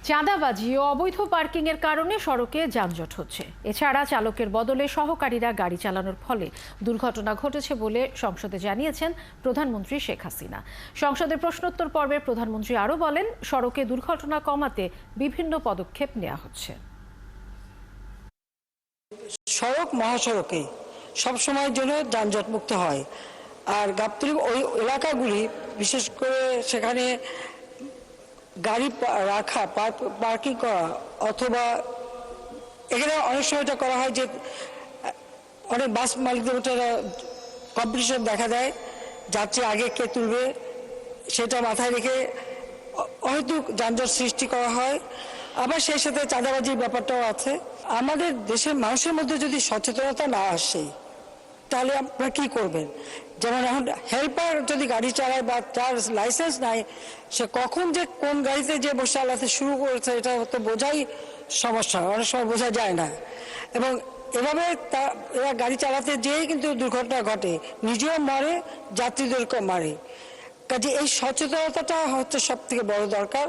চাঁদাবাজি ও অবৈধ পার্কিং এর কারণে সড়কে যানজট হচ্ছে। এছাড়া চালকের বদলে সহকারীরা গাড়ি চালানোর ফলে দুর্ঘটনা ঘটেছে বলে সংসদে জানিয়েছেন প্রধানমন্ত্রী শেখ হাসিনা। সংসদের প্রশ্নোত্তর পর্বে প্রধানমন্ত্রী আরও বলেন, সড়কে দুর্ঘটনা কমাতে বিভিন্ন পদক্ষেপ নেওয়া হচ্ছে। সড়ক মহাসড়কে সবসময়ের জন্য যানজট মুক্ত হয়, আর গাবতলী ওই এলাকাগুলি বিশেষ করে সেখানে গাড়ি রাখা পার্কিং করা, অথবা এখানে অনেক সময় এটা করা হয় যে অনেক বাস মালিকদের মধ্যে কম্পিটিশন দেখা দেয়, যাত্রী আগে কে তুলবে সেটা মাথায় রেখে হয়তো যানজট সৃষ্টি করা হয়। আবার সেই সাথে চাঁদাবাজির ব্যাপারটাও আছে। আমাদের দেশের মানুষের মধ্যে যদি সচেতনতা না আসে তাহলে আপনারা কি করবেন? যেমন এখন হেল্পার যদি গাড়ি চালায় বা তার লাইসেন্স নাই, সে কখন যে কোন গাড়িতে যে বসে চালাতে শুরু করেছে এটা তো বোঝাই সমস্যা, অনেক সময় বোঝা যায় না। এবং এভাবে এরা গাড়ি চালাতে যেয়েই কিন্তু দুর্ঘটনা ঘটে, নিজেও মরে, যাত্রীদেরকেও মারে। কাজে এই সচেতনতাটা হচ্ছে সব থেকে বড় দরকার।